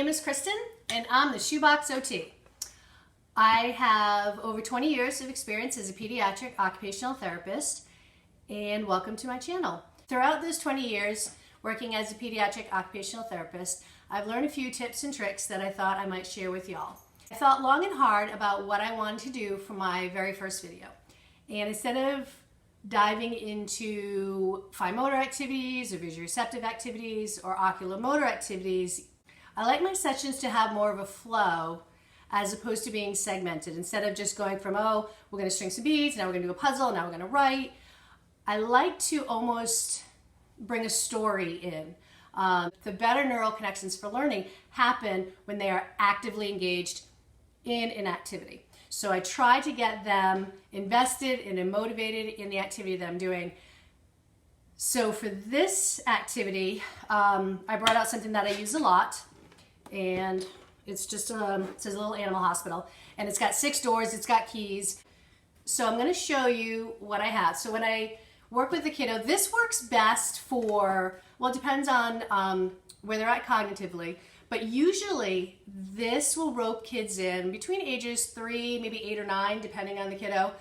name is Kristin, and I'm the Shoebox OT. I have over 20 years of experience as a pediatric occupational therapist, and welcome to my channel. Throughout those 20 years working as a pediatric occupational therapist, I've learned a few tips and tricks that I thought I might share with y'all. I thought long and hard about what I wanted to do for my very first video. And instead of diving into fine motor activities or visuoreceptive activities or oculomotor activities, I like my sessions to have more of a flow as opposed to being segmented. Instead of just going from, oh, we're going to string some beads, now we're going to do a puzzle, now we're going to write. I like to almost bring a story in. The better neural connections for learning happen when they are actively engaged in an activity. So I try to get them invested and motivated in the activity that I'm doing. So for this activity, I brought out something that I use a lot, and it's just it says a little animal hospital, and it's got 6 doors, it's got keys. So I'm going to show you what I have. So when I work with the kiddo, this works best for, well, it depends on where they're at cognitively, but usually this will rope kids in between ages 3, maybe 8 or 9, depending on the kiddo.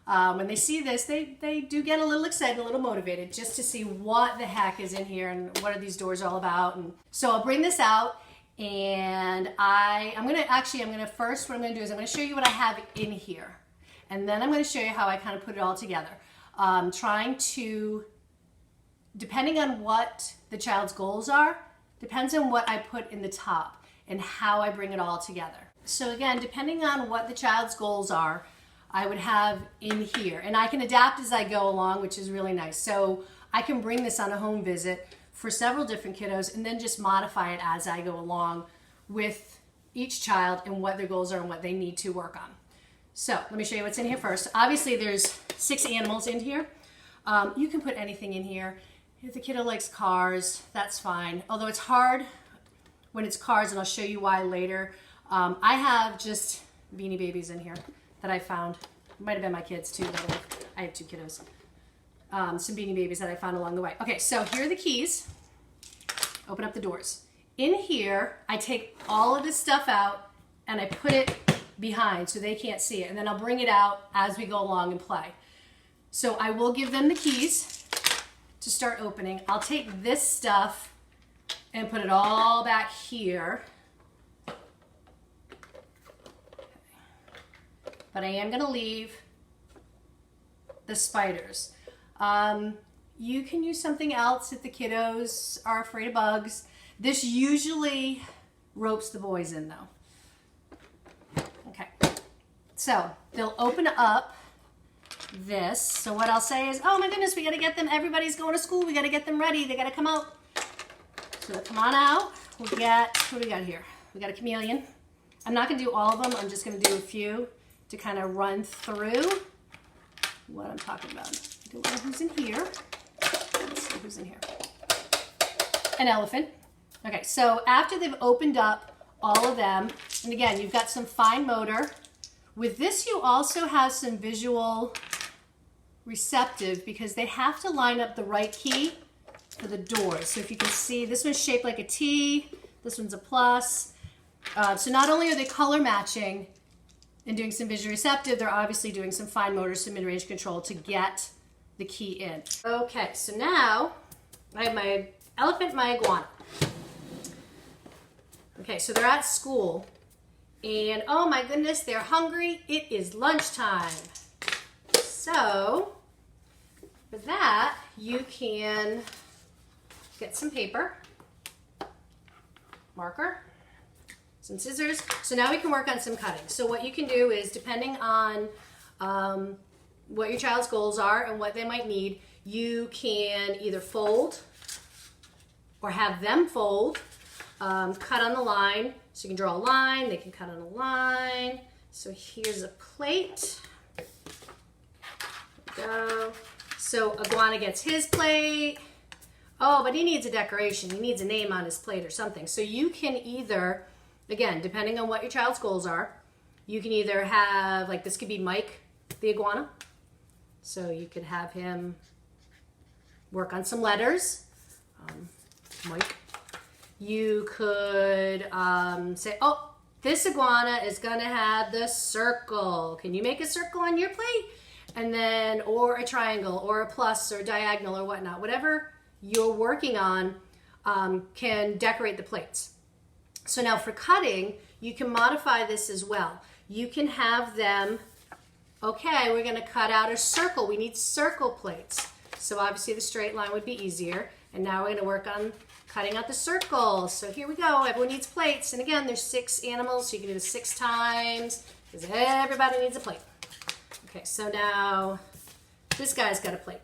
When they see this, they do get a little excited, a little motivated, just to see what the heck is in here and what are these doors all about. And so I'll bring this out, and I'm gonna first, what I'm gonna do is I'm gonna show you what I have in here. And then I'm gonna show you how I kind of put it all together. Trying to, depending on what the child's goals are, depends on what I put in the top and how I bring it all together. So again, depending on what the child's goals are, I would have in here. And I can adapt as I go along, which is really nice. So I can bring this on a home visit for several different kiddos and then just modify it as I go along with each child and what their goals are and what they need to work on. So let me show you what's in here first. Obviously there's 6 animals in here. You can put anything in here. If the kiddo likes cars, that's fine. Although it's hard when it's cars, and I'll show you why later. I have just Beanie Babies in here that I found. Might have been my kids too. I have 2 kiddos. Some Beanie Babies that I found along the way. Okay, so here are the keys. Open up the doors. In here, I take all of this stuff out and I put it behind so they can't see it. And then I'll bring it out as we go along and play. So I will give them the keys to start opening. I'll take this stuff and put it all back here. But I am gonna leave the spiders. You can use something else if the kiddos are afraid of bugs. This usually ropes the boys in though. Okay, so they'll open up this. So what I'll say is, oh my goodness, we got to get them, everybody's going to school, we got to get them ready, they got to come out. So come on out. We'll get, what do we got here? We got a chameleon. I'm not going to do all of them, I'm just going to do a few to kind of run through what I'm talking about. Do who's in here. Let's see who's in here. An elephant. Okay, so after they've opened up all of them, and again, you've got some fine motor. With this, you also have some visual receptive because they have to line up the right key for the doors. So if you can see, this one's shaped like a T, this one's a plus. So not only are they color matching and doing some visual receptive, they're obviously doing some fine motor, some mid-range control to get the key in. Okay, so now I have my elephant, my iguana. Okay, so they're at school. And oh my goodness, they're hungry. It is lunchtime. So for that, you can get some paper, marker, some scissors. So now we can work on some cutting. So what you can do is, depending on what your child's goals are and what they might need, you can either fold or have them fold, cut on the line. So you can draw a line, they can cut on a line. So here's a plate. There we go. So iguana gets his plate. Oh, but he needs a decoration. He needs a name on his plate or something. So you can either, again, depending on what your child's goals are, you can either have, like this could be Mike the iguana. So you could have him work on some letters. Mike. You could say, oh, this iguana is gonna have the circle. Can you make a circle on your plate? And then, or a triangle, or a plus, or diagonal, or whatnot. Whatever you're working on can decorate the plates. So now for cutting, you can modify this as well. You can have them, okay, we're gonna cut out a circle. We need circle plates. So obviously the straight line would be easier. And now we're gonna work on cutting out the circles. So here we go, everyone needs plates. And again, there's 6 animals, so you can do this 6 times, because everybody needs a plate. Okay, so now this guy's got a plate.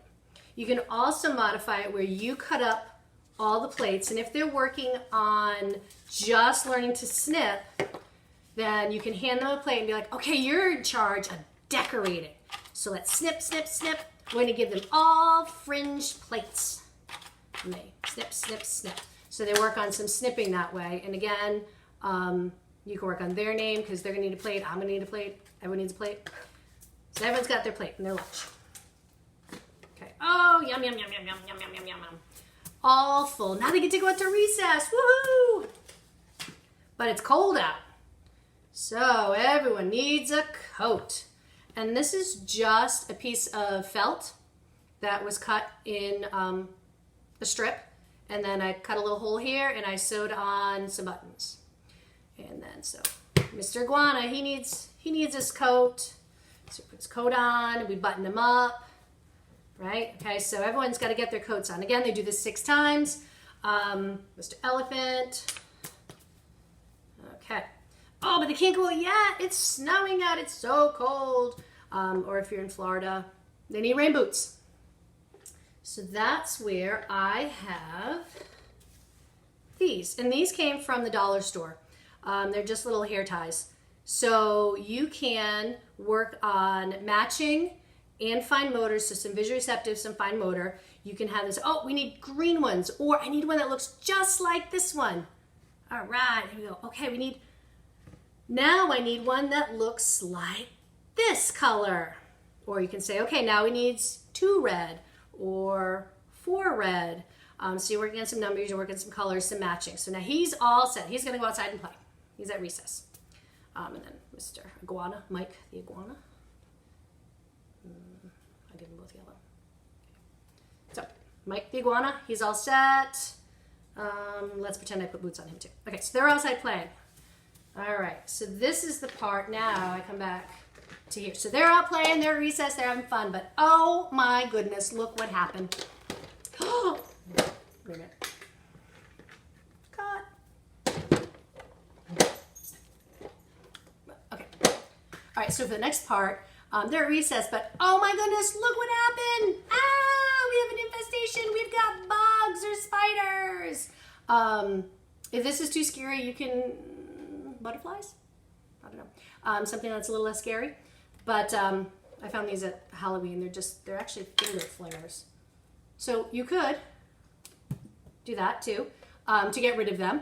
You can also modify it where you cut up all the plates, and if they're working on just learning to snip, then you can hand them a plate and be like, okay, you're in charge of decorating. So let's snip, snip, snip. We're gonna give them all fringed plates. And they snip, snip, snip. So they work on some snipping that way. And again, you can work on their name because they're gonna need a plate. I'm gonna need a plate. Everyone needs a plate. So everyone's got their plate and their lunch. Okay. Oh, yum, yum, yum, yum, yum, yum, yum, yum, yum, yum. All full. Now they get to go out to recess. Woohoo! But it's cold out. So everyone needs a coat. And this is just a piece of felt that was cut in a strip. And then I cut a little hole here and I sewed on some buttons. And then so Mr. Iguana, he needs his coat. So he puts his coat on and we button him up. Right? Okay, so everyone's got to get their coats on. Again, they do this 6 times. Mr. Elephant. Okay. Oh, but they can't go yet. It's snowing out. It's so cold. Or if you're in Florida, they need rain boots. So that's where I have these. And these came from the dollar store. They're just little hair ties. So you can work on matching and fine motor, so some visually receptive, some fine motor. You can have this, oh, we need green ones, or I need one that looks just like this one. All right, here we go. Okay, now I need one that looks like this color. Or you can say, okay, now we need 2 red or 4 red. So you're working on some numbers, you're working on some colors, some matching. So now he's all set. He's gonna go outside and play. He's at recess. And then Mr. Iguana, Mike the iguana. I did them both yellow. So, Mike the iguana, he's all set. Let's pretend I put boots on him too. Okay, so they're outside playing. All right, so this is the part now I come back to here. So they're out playing, they're at recess, they're having fun, but oh my goodness, look what happened. Oh, wait a minute. Cut. Okay. All right, so for the next part, they're at recess, but oh my goodness, look what happened. Ah, we have an infestation. We've got bugs or spiders. If this is too scary, you can, butterflies? I don't know. Something that's a little less scary. But I found these at Halloween. They're actually finger flingers. So you could do that too, to get rid of them.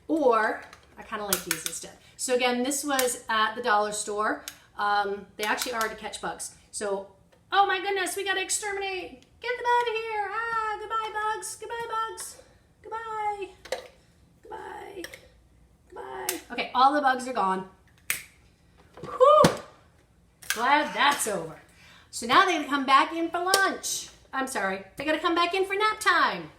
Or I kind of like these instead. So again, this was at the dollar store. They actually are to catch bugs. So, oh my goodness, we gotta exterminate. Get them out of here. Ah, goodbye bugs. Goodbye bugs. Goodbye. Goodbye. Goodbye. Okay, all the bugs are gone. Whew. Glad that's over. So now they gotta come back in for lunch. I'm sorry, they gotta come back in for nap time.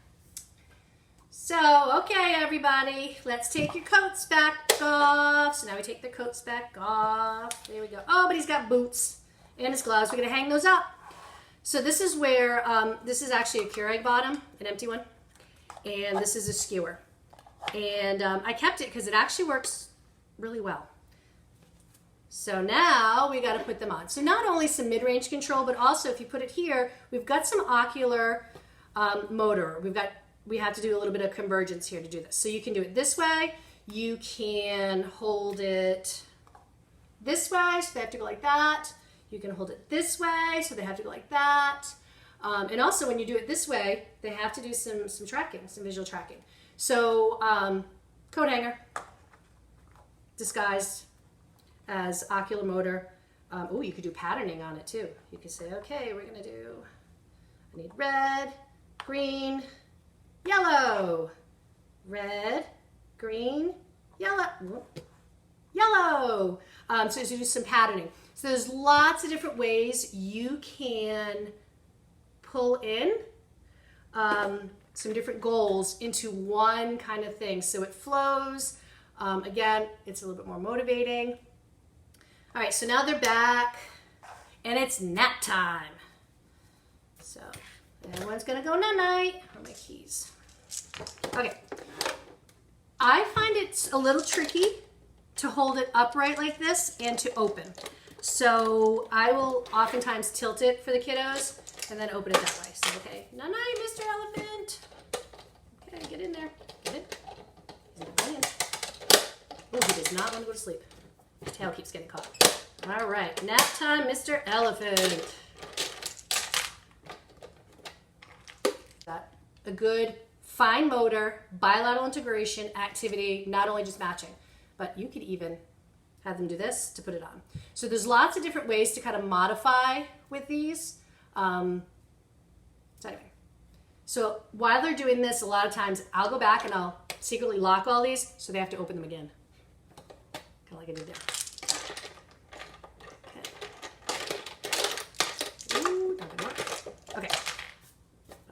So, okay everybody, let's take your coats back off. So now we take the coats back off. There we go. Oh, but he's got boots and his gloves. We're gonna hang those up. So this is where, this is actually a Keurig bottom, an empty one. And this is a skewer. And I kept it because it actually works really well. So now we gotta put them on. So not only some mid-range control, but also if you put it here, we've got some ocular motor. We have to do a little bit of convergence here to do this. So you can do it this way. You can hold it this way, so they have to go like that. You can hold it this way, so they have to go like that. And also when you do it this way, they have to do some tracking, some visual tracking. So coat hanger, disguised as ocular motor. Oh, you could do patterning on it too. You could say, okay, we're gonna do, I need red, green, yellow, red, green, yellow, yellow. So do some patterning. So there's lots of different ways you can pull in some different goals into one kind of thing. So it flows. Again, it's a little bit more motivating. All right, so now they're back and it's nap time. So everyone's gonna go night-night. Where are my keys? Okay. I find it's a little tricky to hold it upright like this and to open. So I will oftentimes tilt it for the kiddos and then open it that way. So, okay, night-night, Mr. Elephant. Okay, get in there. Get in. He's not going in. Oh, he does not want to go to sleep. His tail keeps getting caught. All right, nap time, Mr. Elephant. Got a good fine motor, bilateral integration activity, not only just matching, but you could even have them do this to put it on. So there's lots of different ways to kind of modify with these. So anyway, so while they're doing this, a lot of times I'll go back and I'll secretly lock all these so they have to open them again. Kind of like I did there. Okay. Ooh, not gonna work. Okay.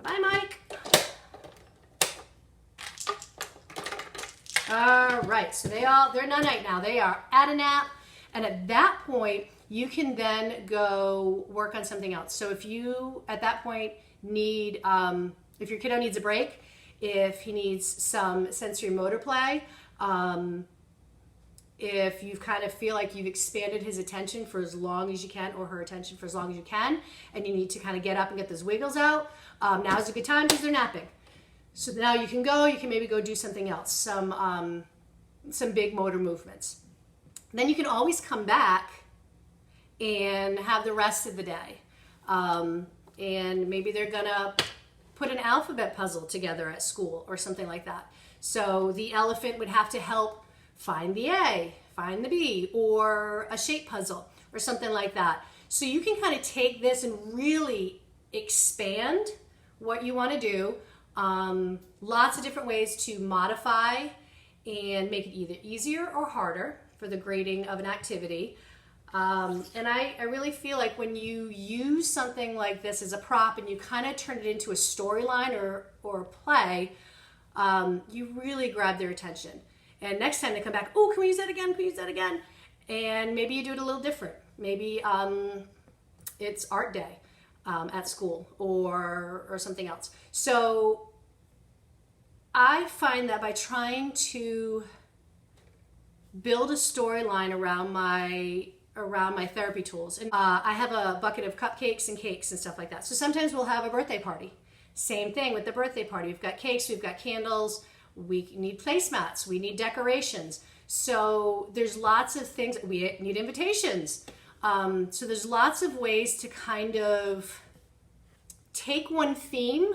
Bye-bye, Mike. All right, so they're night-night now. They are at a nap, and at that point, you can then go work on something else. So if you, at that point, need, if your kiddo needs a break, if he needs some sensory motor play, if you kind of feel like you've expanded his attention for as long as you can, or her attention for as long as you can, and you need to kind of get up and get those wiggles out, now is a good time because they're napping. So now you can go, you can maybe go do something else, some big motor movements. Then you can always come back and have the rest of the day. And maybe they're gonna put an alphabet puzzle together at school or something like that. So the elephant would have to help find the A, find the B, or a shape puzzle or something like that. So you can kind of take this and really expand what you want to do. Lots of different ways to modify and make it either easier or harder for the grading of an activity. And I really feel like when you use something like this as a prop and you kind of turn it into a storyline or a play, you really grab their attention. And next time they come back, oh, can we use that again? Can we use that again? And maybe you do it a little different. Maybe it's art day at school or something else. So I find that by trying to build a storyline around my therapy tools, and I have a bucket of cupcakes and cakes and stuff like that. So sometimes we'll have a birthday party. Same thing with the birthday party. We've got cakes, we've got candles, we need placemats, we need decorations. So there's lots of things. We need invitations. So there's lots of ways to kind of take one theme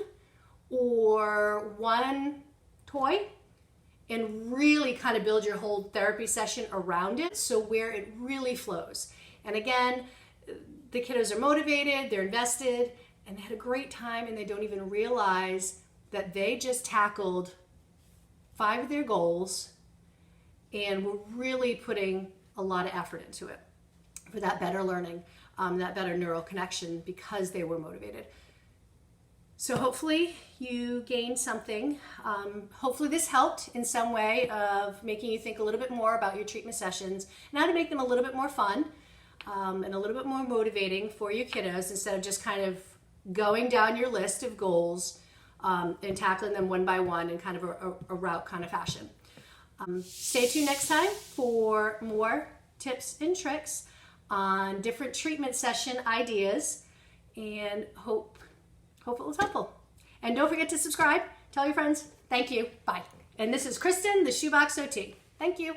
or one toy and really kind of build your whole therapy session around it, so where it really flows. And again, the kiddos are motivated, they're invested, and they had a great time, and they don't even realize that they just tackled 5 of their goals and were really putting a lot of effort into it for that better learning, that better neural connection, because they were motivated. So hopefully you gained something. Hopefully this helped in some way of making you think a little bit more about your treatment sessions and how to make them a little bit more fun and a little bit more motivating for your kiddos, instead of just kind of going down your list of goals and tackling them one by one in kind of a route kind of fashion. Stay tuned next time for more tips and tricks on different treatment session ideas, and hope it was helpful. And don't forget to subscribe. Tell your friends. Thank you. Bye. And this is Kristin, the Shoebox OT. Thank you.